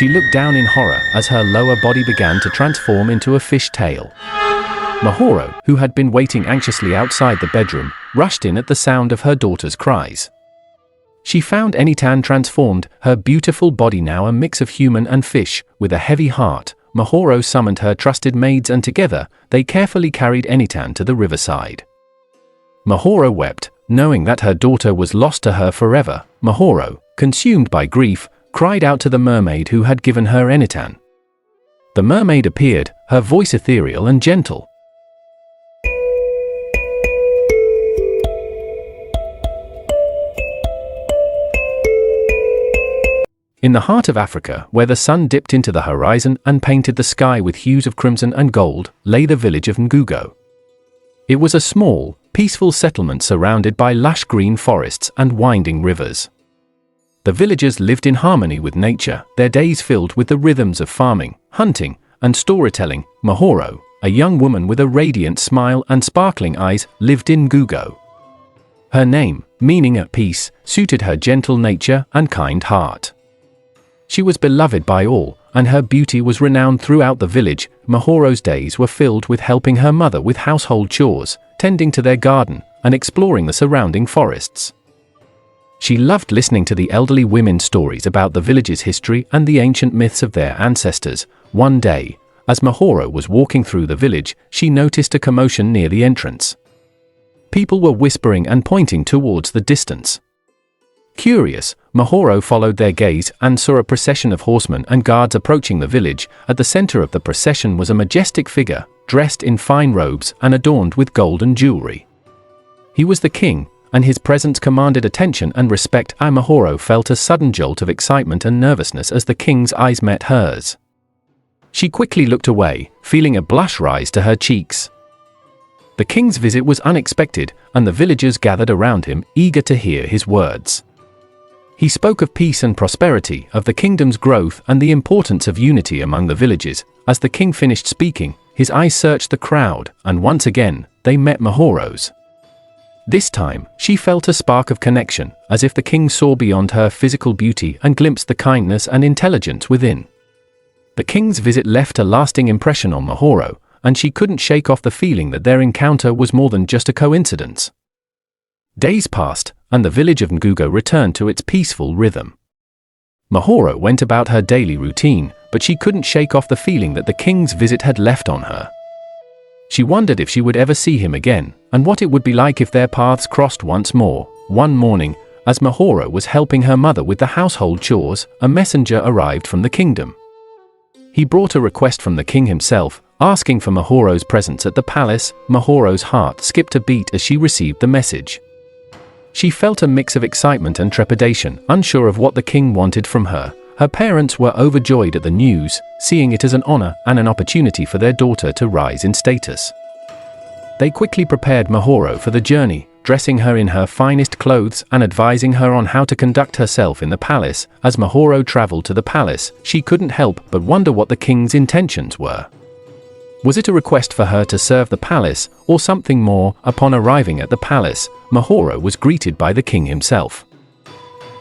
She looked down in horror as her lower body began to transform into a fish tail. Mahoro, who had been waiting anxiously outside the bedroom, rushed in at the sound of her daughter's cries. She found Enitan transformed, her beautiful body now a mix of human and fish. With a heavy heart, Mahoro summoned her trusted maids and together, they carefully carried Enitan to the riverside. Mahoro wept, knowing that her daughter was lost to her forever. Mahoro, consumed by grief, cried out to the mermaid who had given her Enitan. The mermaid appeared, her voice ethereal and gentle. In the heart of Africa, where the sun dipped into the horizon and painted the sky with hues of crimson and gold, lay the village of Nugo. It was a small, peaceful settlement surrounded by lush green forests and winding rivers. The villagers lived in harmony with nature, their days filled with the rhythms of farming, hunting, and storytelling. Mahoro, a young woman with a radiant smile and sparkling eyes, lived in Nugo. Her name, meaning at peace, suited her gentle nature and kind heart. She was beloved by all, and her beauty was renowned throughout the village. Mahoro's days were filled with helping her mother with household chores, tending to their garden, and exploring the surrounding forests. She loved listening to the elderly women's stories about the village's history and the ancient myths of their ancestors. One day, as Mahoro was walking through the village, she noticed a commotion near the entrance. People were whispering and pointing towards the distance. Curious, Mahoro followed their gaze and saw a procession of horsemen and guards approaching the village. At the center of the procession was a majestic figure, dressed in fine robes and adorned with golden jewelry. He was the king, and his presence commanded attention and respect. Mahoro felt a sudden jolt of excitement and nervousness as the king's eyes met hers. She quickly looked away, feeling a blush rise to her cheeks. The king's visit was unexpected, and the villagers gathered around him, eager to hear his words. He spoke of peace and prosperity, of the kingdom's growth and the importance of unity among the villages. As the king finished speaking, his eyes searched the crowd, and once again, they met Mahoro's. This time, she felt a spark of connection, as if the king saw beyond her physical beauty and glimpsed the kindness and intelligence within. The king's visit left a lasting impression on Mahoro, and she couldn't shake off the feeling that their encounter was more than just a coincidence. Days passed, and the village of Nugo returned to its peaceful rhythm. Mahoro went about her daily routine, but she couldn't shake off the feeling that the king's visit had left on her. She wondered if she would ever see him again, and what it would be like if their paths crossed once more. One morning, as Mahoro was helping her mother with the household chores, a messenger arrived from the kingdom. He brought a request from the king himself, asking for Mahoro's presence at the palace. Mahoro's heart skipped a beat as she received the message. She felt a mix of excitement and trepidation, unsure of what the king wanted from her. Her parents were overjoyed at the news, seeing it as an honor and an opportunity for their daughter to rise in status. They quickly prepared Mahoro for the journey, dressing her in her finest clothes and advising her on how to conduct herself in the palace. As Mahoro traveled to the palace, she couldn't help but wonder what the king's intentions were. Was it a request for her to serve the palace, or something more? Upon arriving at the palace, Mahoro was greeted by the king himself.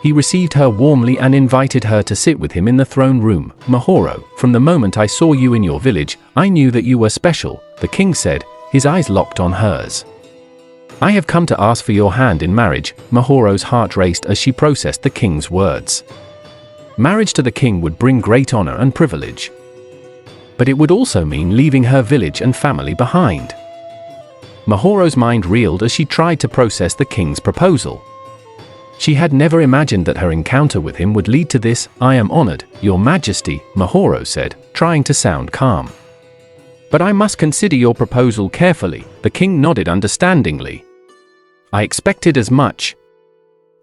He received her warmly and invited her to sit with him in the throne room. Mahoro, from the moment I saw you in your village, I knew that you were special, the king said, his eyes locked on hers. I have come to ask for your hand in marriage. Mahoro's heart raced as she processed the king's words. Marriage to the king would bring great honor and privilege. But it would also mean leaving her village and family behind. Mahoro's mind reeled as she tried to process the king's proposal. She had never imagined that her encounter with him would lead to this. I am honored, Your Majesty, Mahoro said, trying to sound calm. But I must consider your proposal carefully. The king nodded understandingly. I expected as much.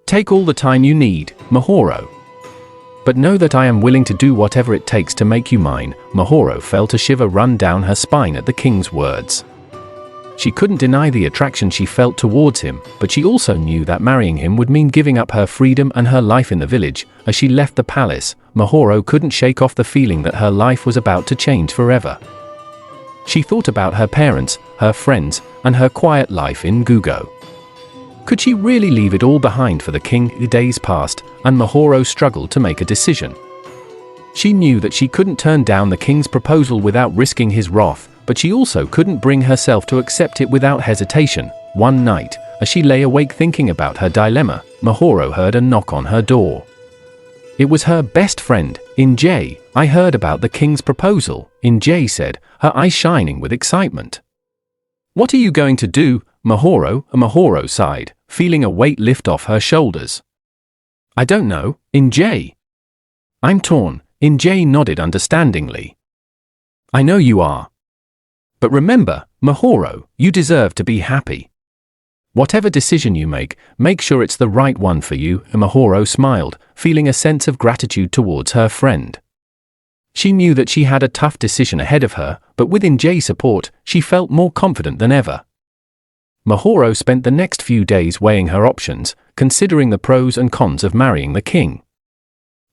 Take all the time you need, Mahoro. But know that I am willing to do whatever it takes to make you mine. Mahoro felt a shiver run down her spine at the king's words. She couldn't deny the attraction she felt towards him, but she also knew that marrying him would mean giving up her freedom and her life in the village. As she left the palace, Mahoro couldn't shake off the feeling that her life was about to change forever. She thought about her parents, her friends, and her quiet life in Nugo. Could she really leave it all behind for the king? The days passed, and Mahoro struggled to make a decision. She knew that she couldn't turn down the king's proposal without risking his wrath, but she also couldn't bring herself to accept it without hesitation. One night, as she lay awake thinking about her dilemma, Mahoro heard a knock on her door. It was her best friend, Injay. "I heard about the king's proposal," Injay said, her eyes shining with excitement. "What are you going to do, Mahoro?" Mahoro sighed, feeling a weight lift off her shoulders. "I don't know, Injay." "I'm torn," Injay nodded understandingly. "I know you are. But remember, Mahoro, you deserve to be happy. Whatever decision you make sure it's the right one for you." Mahoro smiled, feeling a sense of gratitude towards her friend. She knew that she had a tough decision ahead of her, but with Injay's support, she felt more confident than ever. Mahoro spent the next few days weighing her options, considering the pros and cons of marrying the king.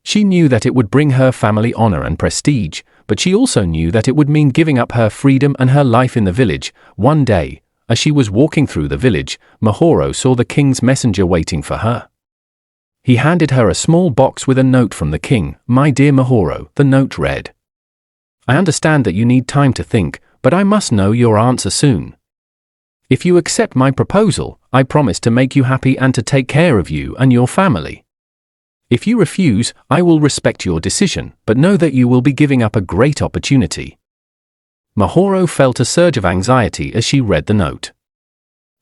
She knew that it would bring her family honor and prestige, but she also knew that it would mean giving up her freedom and her life in the village. One day, as she was walking through the village, Mahoro saw the king's messenger waiting for her. He handed her a small box with a note from the king. "My dear Mahoro," the note read. "I understand that you need time to think, but I must know your answer soon. If you accept my proposal, I promise to make you happy and to take care of you and your family. If you refuse, I will respect your decision, but know that you will be giving up a great opportunity." Mahoro felt a surge of anxiety as she read the note.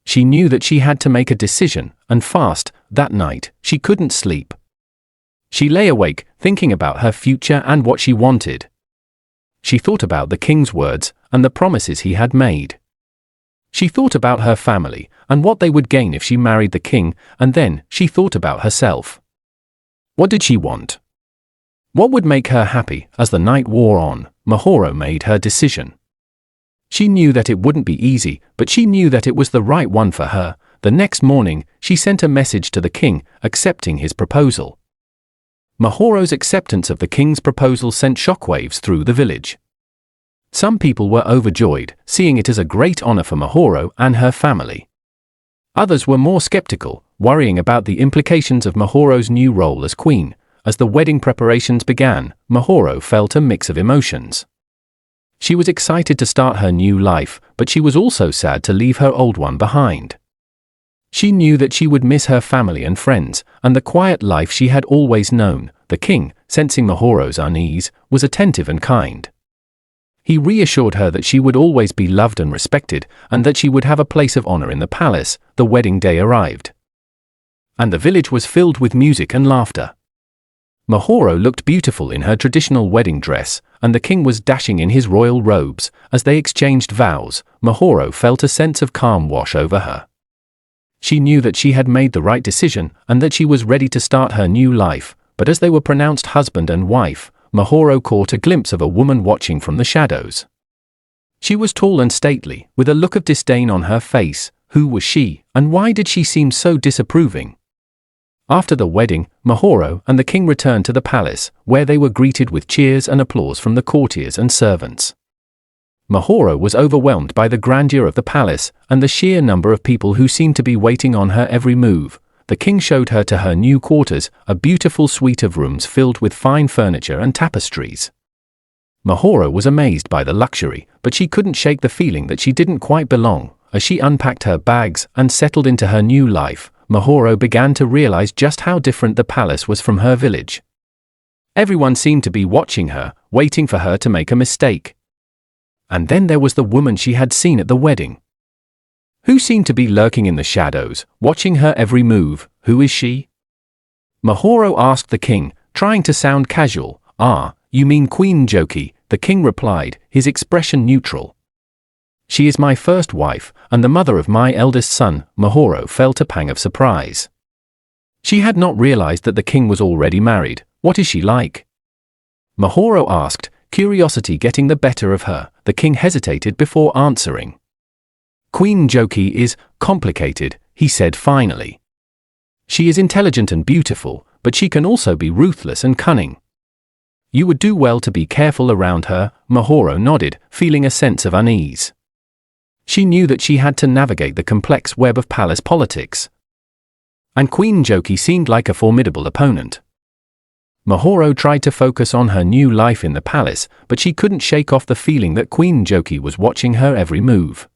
She knew that she had to make a decision, and fast. That night, she couldn't sleep. She lay awake, thinking about her future and what she wanted. She thought about the king's words, and the promises he had made. She thought about her family, and what they would gain if she married the king, and then, she thought about herself. What did she want? What would make her happy? As the night wore on, Mahoro made her decision. She knew that it wouldn't be easy, but she knew that it was the right one for her. The next morning, she sent a message to the king, accepting his proposal. Mahoro's acceptance of the king's proposal sent shockwaves through the village. Some people were overjoyed, seeing it as a great honor for Mahoro and her family. Others were more skeptical, worrying about the implications of Mahoro's new role as queen. As the wedding preparations began, Mahoro felt a mix of emotions. She was excited to start her new life, but she was also sad to leave her old one behind. She knew that she would miss her family and friends, and the quiet life she had always known. The king, sensing Mahoro's unease, was attentive and kind. He reassured her that she would always be loved and respected, and that she would have a place of honor in the palace. The wedding day arrived, and the village was filled with music and laughter. Mahoro looked beautiful in her traditional wedding dress, and the king was dashing in his royal robes. As they exchanged vows, Mahoro felt a sense of calm wash over her. She knew that she had made the right decision, and that she was ready to start her new life, but as they were pronounced husband and wife, Mahoro caught a glimpse of a woman watching from the shadows. She was tall and stately, with a look of disdain on her face. Who was she, and why did she seem so disapproving? After the wedding, Mahoro and the king returned to the palace, where they were greeted with cheers and applause from the courtiers and servants. Mahoro was overwhelmed by the grandeur of the palace, and the sheer number of people who seemed to be waiting on her every move. The king showed her to her new quarters, a beautiful suite of rooms filled with fine furniture and tapestries. Mahoro was amazed by the luxury, but she couldn't shake the feeling that she didn't quite belong. As she unpacked her bags and settled into her new life, Mahoro began to realize just how different the palace was from her village. Everyone seemed to be watching her, waiting for her to make a mistake. And then there was the woman she had seen at the wedding, who seemed to be lurking in the shadows, watching her every move. Who is she? Mahoro asked the king, trying to sound casual. "Ah, you mean Queen Joki," the king replied, his expression neutral. "She is my first wife, and the mother of my eldest son." Mahoro felt a pang of surprise. She had not realized that the king was already married. "What is she like?" Mahoro asked, curiosity getting the better of her. The king hesitated before answering. "Queen Joki is complicated," he said finally. "She is intelligent and beautiful, but she can also be ruthless and cunning. You would do well to be careful around her." Mahoro nodded, feeling a sense of unease. She knew that she had to navigate the complex web of palace politics. And Queen Joki seemed like a formidable opponent. Mahoro tried to focus on her new life in the palace, but she couldn't shake off the feeling that Queen Joki was watching her every move.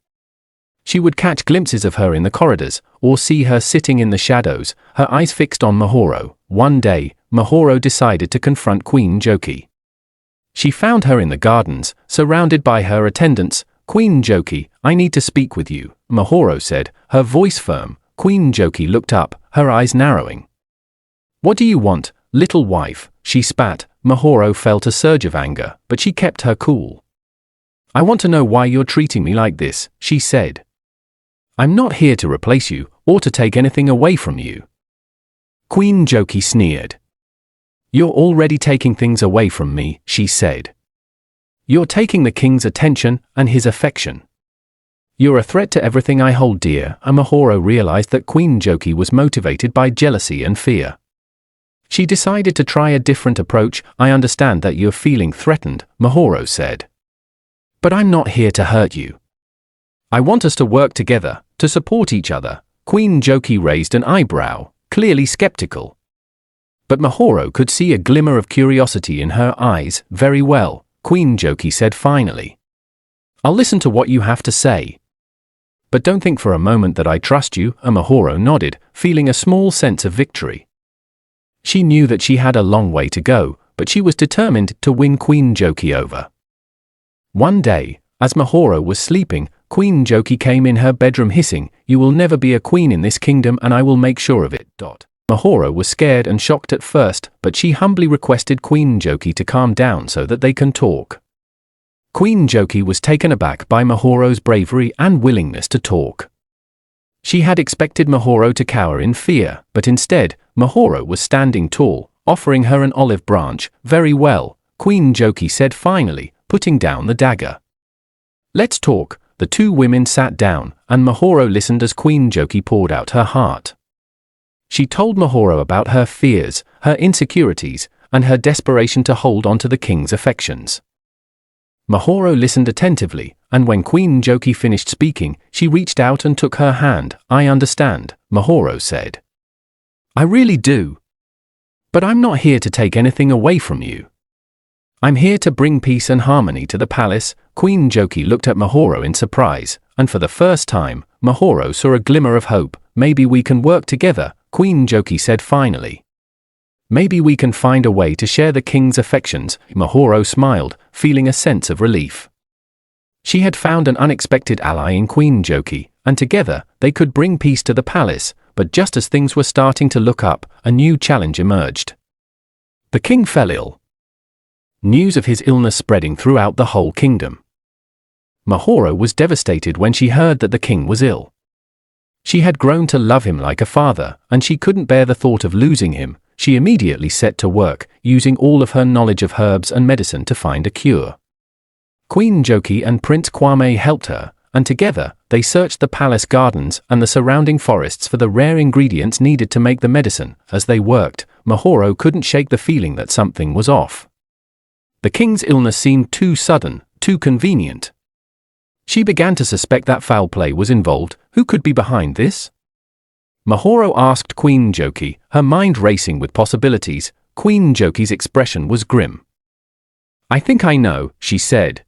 She would catch glimpses of her in the corridors, or see her sitting in the shadows, her eyes fixed on Mahoro. One day, Mahoro decided to confront Queen Joki. She found her in the gardens, surrounded by her attendants. "Queen Joki, I need to speak with you," Mahoro said, her voice firm. Queen Joki looked up, her eyes narrowing. "What do you want, little wife?" she spat. Mahoro felt a surge of anger, but she kept her cool. "I want to know why you're treating me like this," she said. "I'm not here to replace you, or to take anything away from you." Queen Joki sneered. "You're already taking things away from me," she said. "You're taking the king's attention and his affection. You're a threat to everything I hold dear." Mahoro realized that Queen Joki was motivated by jealousy and fear. She decided to try a different approach. "I understand that you're feeling threatened," Mahoro said. "But I'm not here to hurt you. I want us to work together, to support each other." Queen Joki raised an eyebrow, clearly skeptical. But Mahoro could see a glimmer of curiosity in her eyes. "Very well," Queen Joki said finally. "I'll listen to what you have to say. But don't think for a moment that I trust you." Mahoro nodded, feeling a small sense of victory. She knew that she had a long way to go, but she was determined to win Queen Joki over. One day, as Mahoro was sleeping, Queen Joki came in her bedroom hissing, "You will never be a queen in this kingdom, and I will make sure of it." Mahoro was scared and shocked at first, but she humbly requested Queen Joki to calm down so that they can talk. Queen Joki was taken aback by Mahoro's bravery and willingness to talk. She had expected Mahoro to cower in fear, but instead, Mahoro was standing tall, offering her an olive branch. "Very well," Queen Joki said finally, putting down the dagger. "Let's talk." The two women sat down, and Mahoro listened as Queen Joki poured out her heart. She told Mahoro about her fears, her insecurities, and her desperation to hold on to the king's affections. Mahoro listened attentively, and when Queen Joki finished speaking, she reached out and took her hand. "I understand," Mahoro said. "I really do. But I'm not here to take anything away from you. I'm here to bring peace and harmony to the palace." Queen Joki looked at Mahoro in surprise, and for the first time, Mahoro saw a glimmer of hope. "Maybe we can work together," Queen Joki said finally. "Maybe we can find a way to share the king's affections." Mahoro smiled, feeling a sense of relief. She had found an unexpected ally in Queen Joki, and together, they could bring peace to the palace. But just as things were starting to look up, a new challenge emerged. The king fell ill. News of his illness spreading throughout the whole kingdom. Mahoro was devastated when she heard that the king was ill. She had grown to love him like a father, and she couldn't bear the thought of losing him. She immediately set to work, using all of her knowledge of herbs and medicine to find a cure. Queen Joki and Prince Kwame helped her, and together, they searched the palace gardens and the surrounding forests for the rare ingredients needed to make the medicine. As they worked, Mahoro couldn't shake the feeling that something was off. The king's illness seemed too sudden, too convenient. She began to suspect that foul play was involved. Who could be behind this? Mahoro asked Queen Joki, her mind racing with possibilities. Queen Joki's expression was grim. "I think I know," she said.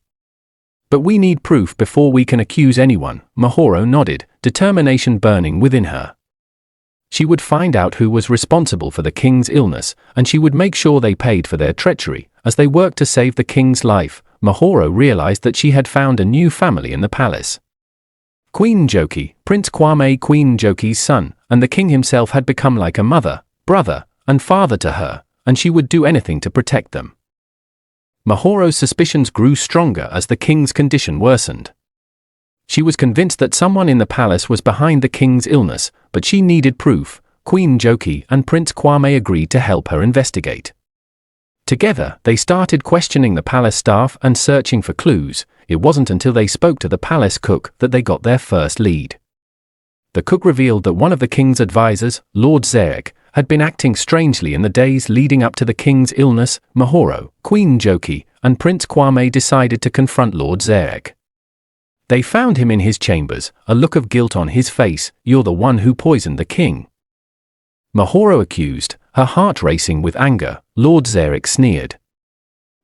"But we need proof before we can accuse anyone." Mahoro nodded, determination burning within her. She would find out who was responsible for the king's illness, and she would make sure they paid for their treachery. As they worked to save the king's life, Mahoro realized that she had found a new family in the palace. Queen Joki, Prince Kwame, Queen Joki's son, and the king himself had become like a mother, brother, and father to her, and she would do anything to protect them. Mahoro's suspicions grew stronger as the king's condition worsened. She was convinced that someone in the palace was behind the king's illness, but she needed proof. Queen Joki and Prince Kwame agreed to help her investigate. Together, they started questioning the palace staff and searching for clues. It wasn't until they spoke to the palace cook that they got their first lead. The cook revealed that one of the king's advisors, Lord Zerek, had been acting strangely in the days leading up to the king's illness. Mahoro, Queen Joki, and Prince Kwame decided to confront Lord Zerek. They found him in his chambers, a look of guilt on his face. "You're the one who poisoned the king." Mahoro accused, her heart racing with anger. Lord Zarek sneered.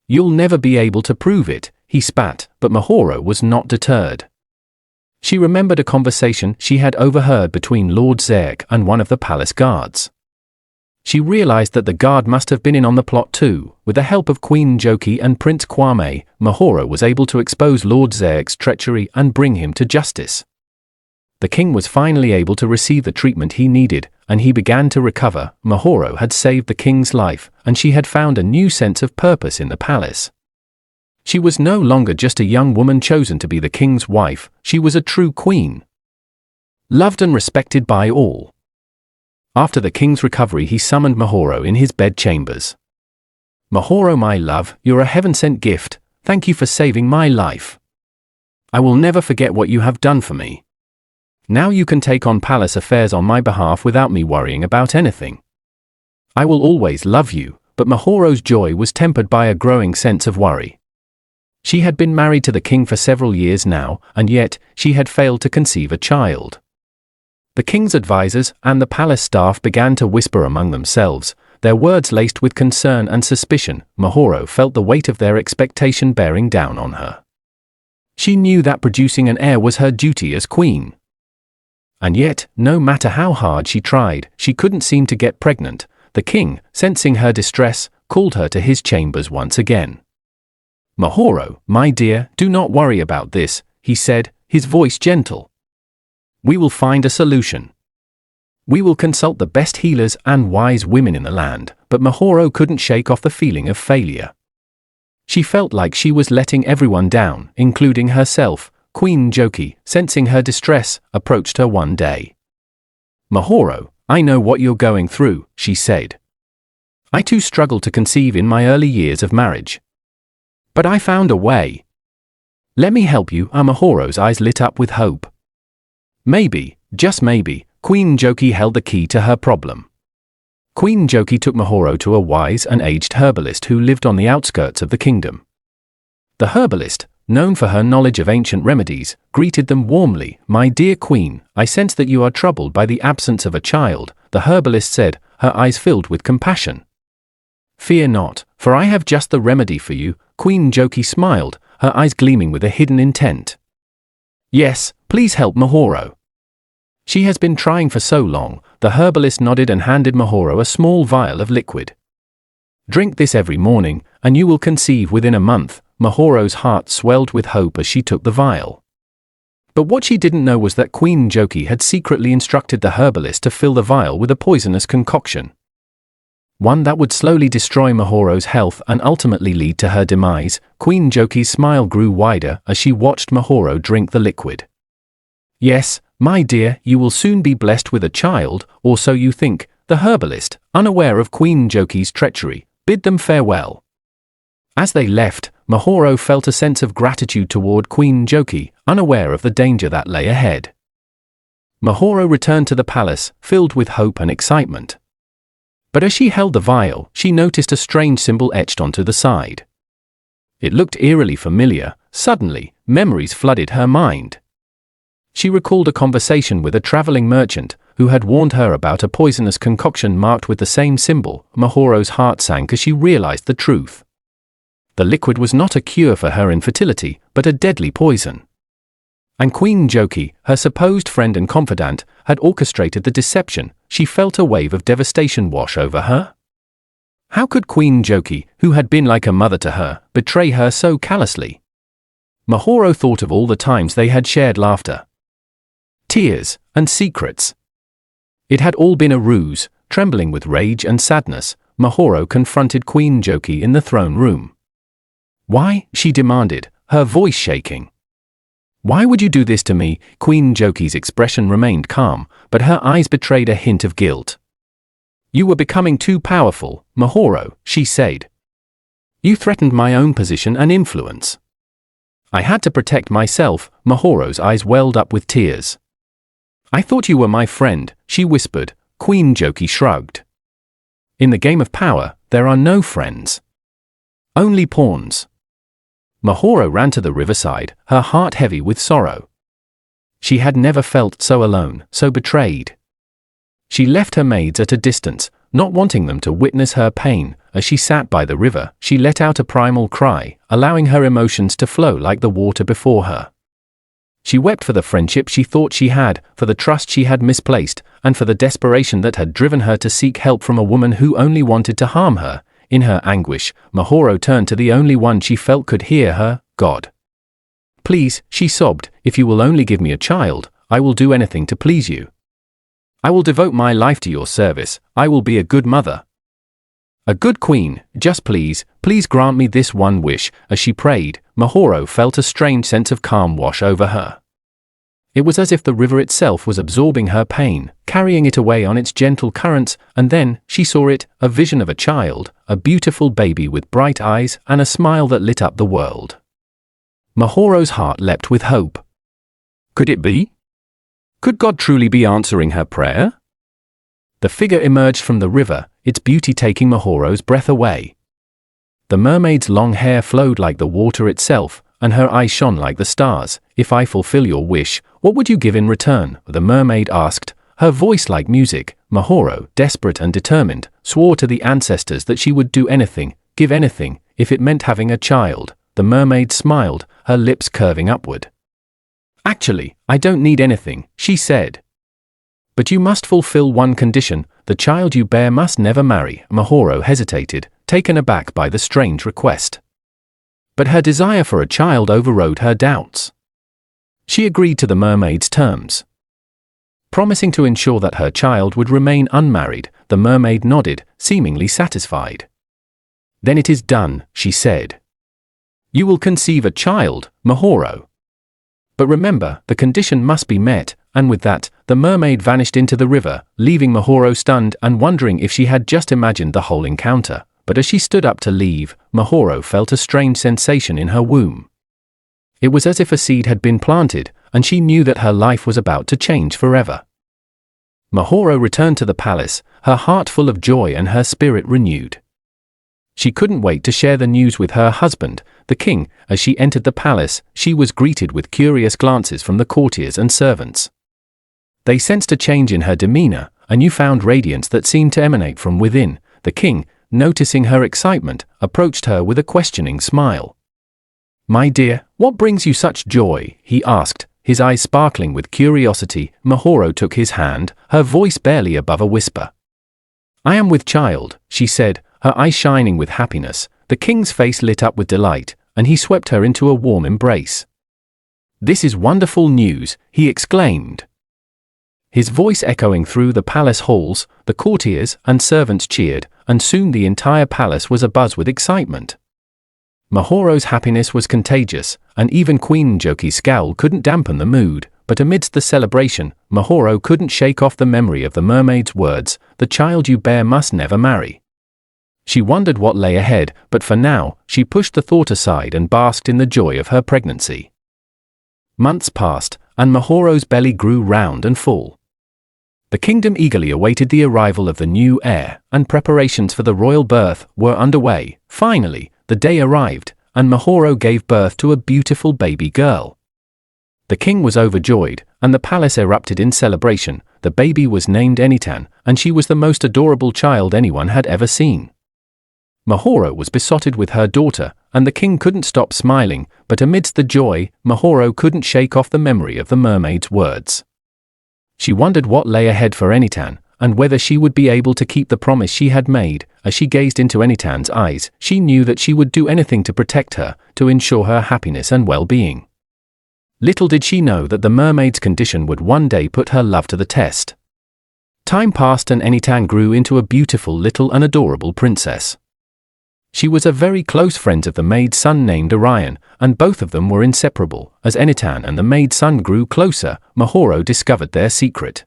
"You'll never be able to prove it," he spat, but Mahoro was not deterred. She remembered a conversation she had overheard between Lord Zarek and one of the palace guards. She realized that the guard must have been in on the plot too. With the help of Queen Njoki and Prince Kwame, Mahoro was able to expose Lord Zarek's treachery and bring him to justice. The king was finally able to receive the treatment he needed, and he began to recover. Mahoro had saved the king's life, and she had found a new sense of purpose in the palace. She was no longer just a young woman chosen to be the king's wife, she was a true queen. Loved and respected by all. After the king's recovery, he summoned Mahoro in his bedchambers. "Mahoro, my love, you're a heaven-sent gift. Thank you for saving my life. I will never forget what you have done for me. Now you can take on palace affairs on my behalf without me worrying about anything. I will always love you." But Mahoro's joy was tempered by a growing sense of worry. She had been married to the king for several years now, and yet she had failed to conceive a child. The king's advisors and the palace staff began to whisper among themselves, their words laced with concern and suspicion. Mahoro felt the weight of their expectation bearing down on her. She knew that producing an heir was her duty as queen. And yet, no matter how hard she tried, she couldn't seem to get pregnant. The king, sensing her distress, called her to his chambers once again. "Mahoro, my dear, do not worry about this," he said, his voice gentle. "We will find a solution. We will consult the best healers and wise women in the land." But Mahoro couldn't shake off the feeling of failure. She felt like she was letting everyone down, including herself. Queen Njoki, sensing her distress, approached her one day. "Mahoro, I know what you're going through," she said. "I too struggled to conceive in my early years of marriage. But I found a way. Let me help you." Mahoro's eyes lit up with hope. Maybe, just maybe, Queen Njoki held the key to her problem. Queen Njoki took Mahoro to a wise and aged herbalist who lived on the outskirts of the kingdom. The herbalist, known for her knowledge of ancient remedies, greeted them warmly. "My dear queen, I sense that you are troubled by the absence of a child," the herbalist said, her eyes filled with compassion. "Fear not, for I have just the remedy for you." Queen Njoki smiled, her eyes gleaming with a hidden intent. "Yes, please help Mahoro. She has been trying for so long." The herbalist nodded and handed Mahoro a small vial of liquid. "Drink this every morning, and you will conceive within a month." Mahoro's heart swelled with hope as she took the vial. But what she didn't know was that Queen Njoki had secretly instructed the herbalist to fill the vial with a poisonous concoction. One that would slowly destroy Mahoro's health and ultimately lead to her demise. Queen Njoki's smile grew wider as she watched Mahoro drink the liquid. "Yes, my dear, you will soon be blessed with a child, or so you think." The herbalist, unaware of Queen Njoki's treachery, bid them farewell. As they left, Mahoro felt a sense of gratitude toward Queen Njoki, unaware of the danger that lay ahead. Mahoro returned to the palace, filled with hope and excitement. But as she held the vial, she noticed a strange symbol etched onto the side. It looked eerily familiar. Suddenly, memories flooded her mind. She recalled a conversation with a traveling merchant who had warned her about a poisonous concoction marked with the same symbol. Mahoro's heart sank as she realized the truth. The liquid was not a cure for her infertility, but a deadly poison. And Queen Njoki, her supposed friend and confidant, had orchestrated the deception. She felt a wave of devastation wash over her. How could Queen Njoki, who had been like a mother to her, betray her so callously? Mahoro thought of all the times they had shared laughter, tears, and secrets. It had all been a ruse. Trembling with rage and sadness, Mahoro confronted Queen Njoki in the throne room. "Why?" she demanded, her voice shaking. "Why would you do this to me?" Queen Njoki's expression remained calm, but her eyes betrayed a hint of guilt. "You were becoming too powerful, Mahoro," she said. "You threatened my own position and influence. I had to protect myself." Mahoro's eyes welled up with tears. "I thought you were my friend," she whispered. Queen Njoki shrugged. "In the game of power, there are no friends. Only pawns." Mahoro ran to the riverside, her heart heavy with sorrow. She had never felt so alone, so betrayed. She left her maids at a distance, not wanting them to witness her pain. As she sat by the river, she let out a primal cry, allowing her emotions to flow like the water before her. She wept for the friendship she thought she had, for the trust she had misplaced, and for the desperation that had driven her to seek help from a woman who only wanted to harm her. In her anguish, Mahoro turned to the only one she felt could hear her, God. "Please," she sobbed, "if you will only give me a child, I will do anything to please you. I will devote my life to your service. I will be a good mother. A good queen. Just please grant me this one wish." As she prayed, Mahoro felt a strange sense of calm wash over her. It was as if the river itself was absorbing her pain, carrying it away on its gentle currents, and then she saw it, a vision of a child, a beautiful baby with bright eyes and a smile that lit up the world. Mahoro's heart leapt with hope. Could it be? Could God truly be answering her prayer? The figure emerged from the river, its beauty taking Mahoro's breath away. The mermaid's long hair flowed like the water itself, and her eyes shone like the stars. "If I fulfill your wish, what would you give in return?" the mermaid asked, her voice like music. Mahoro, desperate and determined, swore to the ancestors that she would do anything, give anything, if it meant having a child. The mermaid smiled, her lips curving upward. "Actually, I don't need anything," she said. "But you must fulfill one condition. The child you bear must never marry." Mahoro hesitated, taken aback by the strange request. But her desire for a child overrode her doubts. She agreed to the mermaid's terms. Promising to ensure that her child would remain unmarried, the mermaid nodded, seemingly satisfied. "Then it is done," she said. "You will conceive a child, Mahoro. But remember, the condition must be met," and with that, the mermaid vanished into the river, leaving Mahoro stunned and wondering if she had just imagined the whole encounter. But as she stood up to leave, Mahoro felt a strange sensation in her womb. It was as if a seed had been planted, and she knew that her life was about to change forever. Mahoro returned to the palace, her heart full of joy and her spirit renewed. She couldn't wait to share the news with her husband, the king. As she entered the palace, she was greeted with curious glances from the courtiers and servants. They sensed a change in her demeanor, a newfound radiance that seemed to emanate from within. The king, noticing her excitement, approached her with a questioning smile. "My dear, what brings you such joy?" he asked, his eyes sparkling with curiosity. Mahoro took his hand, her voice barely above a whisper. "I am with child," she said, her eyes shining with happiness. The king's face lit up with delight, and he swept her into a warm embrace. "This is wonderful news," he exclaimed. His voice echoing through the palace halls, the courtiers and servants cheered, and soon the entire palace was abuzz with excitement. Mahoro's happiness was contagious, and even Queen Njoki's scowl couldn't dampen the mood. But amidst the celebration, Mahoro couldn't shake off the memory of the mermaid's words, "The child you bear must never marry." She wondered what lay ahead, but for now, she pushed the thought aside and basked in the joy of her pregnancy. Months passed, and Mahoro's belly grew round and full. The kingdom eagerly awaited the arrival of the new heir, and preparations for the royal birth were underway. Finally, the day arrived, and Mahoro gave birth to a beautiful baby girl. The king was overjoyed, and the palace erupted in celebration. The baby was named Enitan, and she was the most adorable child anyone had ever seen. Mahoro was besotted with her daughter, and the king couldn't stop smiling, but amidst the joy, Mahoro couldn't shake off the memory of the mermaid's words. She wondered what lay ahead for Enitan, and whether she would be able to keep the promise she had made. As she gazed into Enitan's eyes, she knew that she would do anything to protect her, to ensure her happiness and well-being. Little did she know that the mermaid's condition would one day put her love to the test. Time passed and Enitan grew into a beautiful little and adorable princess. She was a very close friend of the maid's son named Orion, and both of them were inseparable. As Enitan and the maid's son grew closer, Mahoro discovered their secret.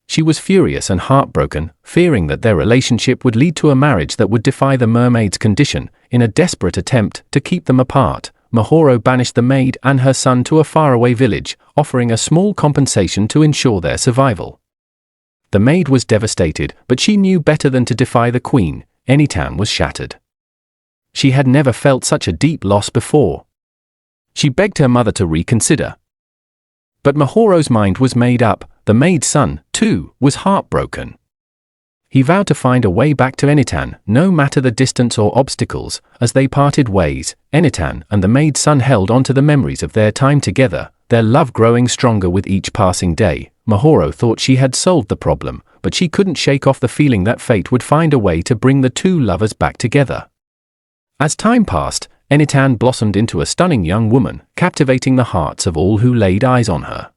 She was furious and heartbroken, fearing that their relationship would lead to a marriage that would defy the mermaid's condition. In a desperate attempt to keep them apart, Mahoro banished the maid and her son to a faraway village, offering a small compensation to ensure their survival. The maid was devastated, but she knew better than to defy the queen. Enitan was shattered. She had never felt such a deep loss before. She begged her mother to reconsider. But Mahoro's mind was made up. the maid's son, too, was heartbroken. He vowed to find a way back to Enitan, no matter the distance or obstacles. As they parted ways, Enitan and the maid's son held on to the memories of their time together, their love growing stronger with each passing day. Mahoro thought she had solved the problem, but she couldn't shake off the feeling that fate would find a way to bring the two lovers back together. As time passed, Enitan blossomed into a stunning young woman, captivating the hearts of all who laid eyes on her.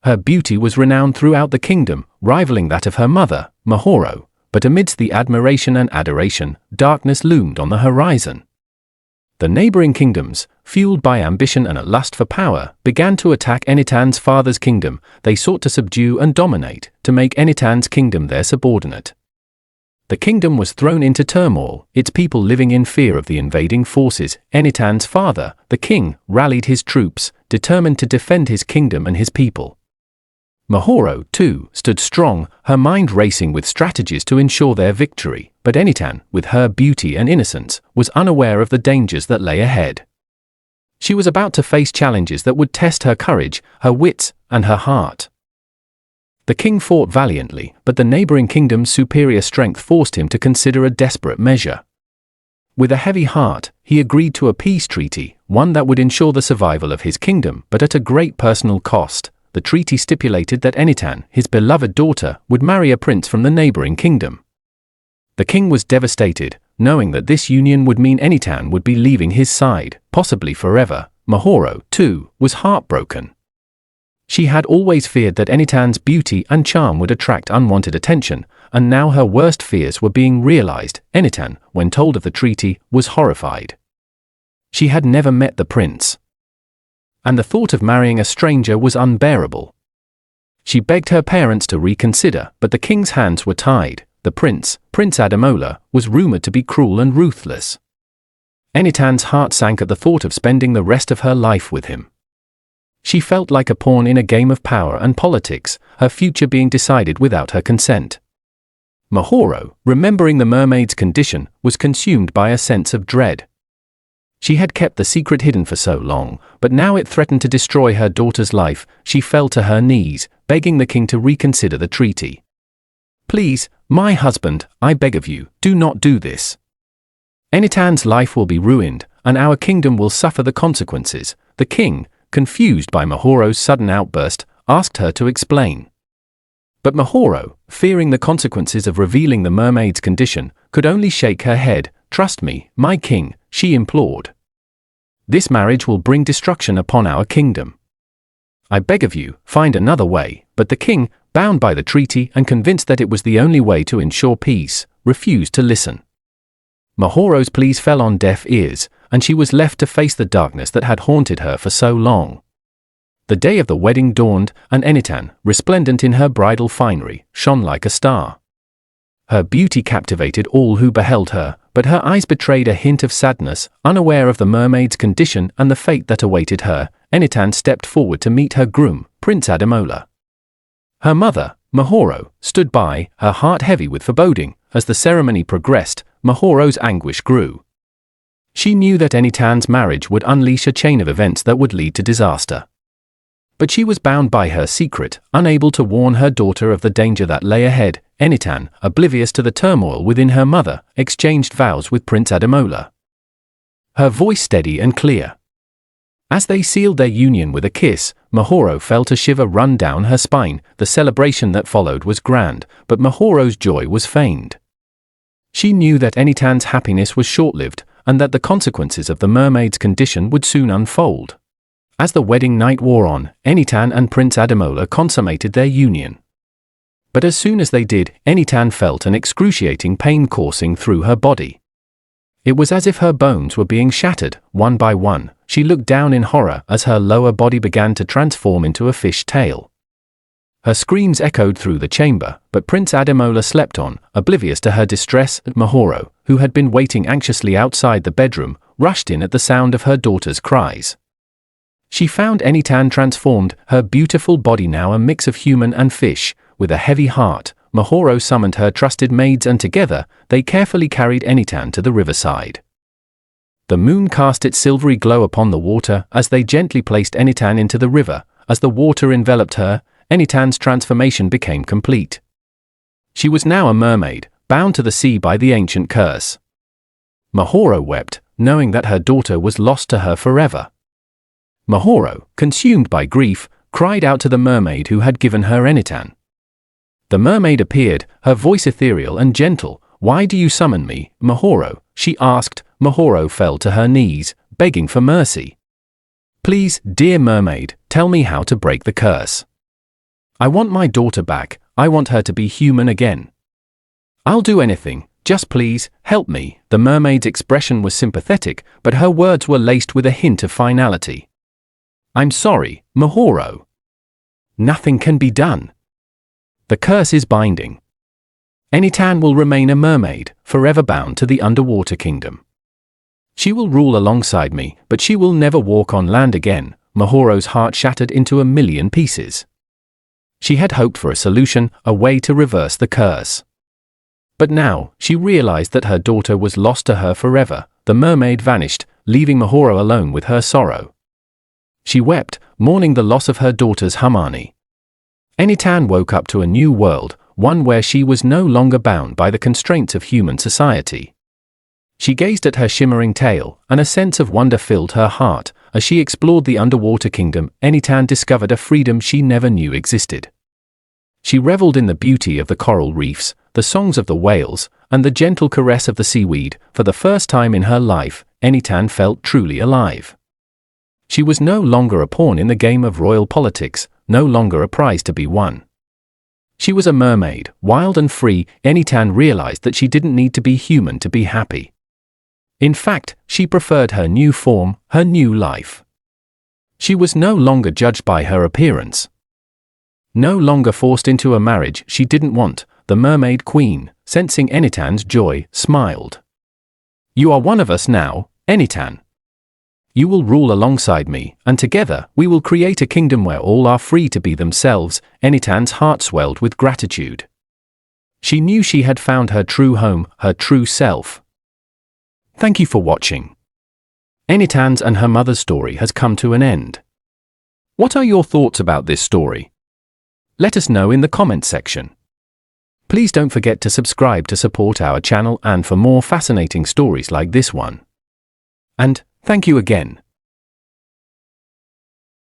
Her beauty was renowned throughout the kingdom, rivaling that of her mother, Mahoro, but amidst the admiration and adoration, darkness loomed on the horizon. The neighboring kingdoms, fueled by ambition and a lust for power, began to attack Enitan's father's kingdom. They sought to subdue and dominate, to make Enitan's kingdom their subordinate. The kingdom was thrown into turmoil, its people living in fear of the invading forces. Enitan's father, the king, rallied his troops, determined to defend his kingdom and his people. Mahoro, too, stood strong, her mind racing with strategies to ensure their victory, but Enitan, with her beauty and innocence, was unaware of the dangers that lay ahead. She was about to face challenges that would test her courage, her wits, and her heart. The king fought valiantly, but the neighboring kingdom's superior strength forced him to consider a desperate measure. With a heavy heart, he agreed to a peace treaty, one that would ensure the survival of his kingdom, but at a great personal cost. The treaty stipulated that Enitan, his beloved daughter, would marry a prince from the neighboring kingdom. The king was devastated, knowing that this union would mean Enitan would be leaving his side, possibly forever. Mahoro, too, was heartbroken. She had always feared that Enitan's beauty and charm would attract unwanted attention, and now her worst fears were being realized. Enitan, when told of the treaty, was horrified. She had never met the prince, and the thought of marrying a stranger was unbearable. She begged her parents to reconsider, but the king's hands were tied. The prince, Prince Ademola, was rumored to be cruel and ruthless. Enitan's heart sank at the thought of spending the rest of her life with him. She felt like a pawn in a game of power and politics, her future being decided without her consent. Mahoro, remembering the mermaid's condition, was consumed by a sense of dread. She had kept the secret hidden for so long, but now it threatened to destroy her daughter's life. She fell to her knees, begging the king to reconsider the treaty. "Please, my husband, I beg of you, do not do this. Enitan's life will be ruined, and our kingdom will suffer the consequences." The king, confused by Mahoro's sudden outburst, asked her to explain. But Mahoro, fearing the consequences of revealing the mermaid's condition, could only shake her head. "Trust me, my king," she implored. "This marriage will bring destruction upon our kingdom. I beg of you, find another way." But the king, bound by the treaty and convinced that it was the only way to ensure peace, refused to listen. Mahoro's pleas fell on deaf ears, and she was left to face the darkness that had haunted her for so long. The day of the wedding dawned, and Enitan, resplendent in her bridal finery, shone like a star. Her beauty captivated all who beheld her, but her eyes betrayed a hint of sadness. Unaware of the mermaid's condition and the fate that awaited her, Enitan stepped forward to meet her groom, Prince Ademola. Her mother, Mahoro, stood by, her heart heavy with foreboding. As the ceremony progressed, Mahoro's anguish grew. She knew that Enitan's marriage would unleash a chain of events that would lead to disaster. But she was bound by her secret, unable to warn her daughter of the danger that lay ahead. Enitan, oblivious to the turmoil within her mother, exchanged vows with Prince Ademola. Her voice steady and clear. As they sealed their union with a kiss, Mahoro felt a shiver run down her spine. The celebration that followed was grand, but Mahoro's joy was feigned. She knew that Enitan's happiness was short-lived, and that the consequences of the mermaid's condition would soon unfold. As the wedding night wore on, Enitan and Prince Ademola consummated their union. But as soon as they did, Enitan felt an excruciating pain coursing through her body. It was as if her bones were being shattered, one by one. She looked down in horror as her lower body began to transform into a fish tail. Her screams echoed through the chamber, but Prince Ademola slept on, oblivious to her distress. Mahoro, who had been waiting anxiously outside the bedroom, rushed in at the sound of her daughter's cries. She found Enitan transformed, her beautiful body now a mix of human and fish. With a heavy heart, Mahoro summoned her trusted maids, and together, they carefully carried Enitan to the riverside. The moon cast its silvery glow upon the water as they gently placed Enitan into the river. As the water enveloped her, Enitan's transformation became complete. She was now a mermaid, bound to the sea by the ancient curse. Mahoro wept, knowing that her daughter was lost to her forever. Mahoro, consumed by grief, cried out to the mermaid who had given her Enitan. The mermaid appeared, her voice ethereal and gentle. "Why do you summon me, Mahoro?" she asked. Mahoro fell to her knees, begging for mercy. "Please, dear mermaid, tell me how to break the curse. I want my daughter back. I want her to be human again. I'll do anything, just please, help me." The mermaid's expression was sympathetic, but her words were laced with a hint of finality. "I'm sorry, Mahoro. Nothing can be done. The curse is binding. Enitan will remain a mermaid, forever bound to the underwater kingdom. She will rule alongside me, but she will never walk on land again." Mahoro's heart shattered into a million pieces. She had hoped for a solution, a way to reverse the curse. But now, she realized that her daughter was lost to her forever. The mermaid vanished, leaving Mahoro alone with her sorrow. She wept, mourning the loss of her daughter's harmony. Enitan woke up to a new world, one where she was no longer bound by the constraints of human society. She gazed at her shimmering tail, and a sense of wonder filled her heart. As she explored the underwater kingdom, Enitan discovered a freedom she never knew existed. She reveled in the beauty of the coral reefs, the songs of the whales, and the gentle caress of the seaweed. For the first time in her life, Enitan felt truly alive. She was no longer a pawn in the game of royal politics, no longer a prize to be won. She was a mermaid, wild and free. Enitan realized that she didn't need to be human to be happy. In fact, she preferred her new form, her new life. She was no longer judged by her appearance. No longer forced into a marriage she didn't want. The mermaid queen, sensing Enitan's joy, smiled. "You are one of us now, Enitan. You will rule alongside me, and together we will create a kingdom where all are free to be themselves." Enitan's heart swelled with gratitude. She knew she had found her true home, her true self. Thank you for watching. Enitan's and her mother's story has come to an end. What are your thoughts about this story? Let us know in the comment section. Please don't forget to subscribe to support our channel and for more fascinating stories like this one. And thank you again.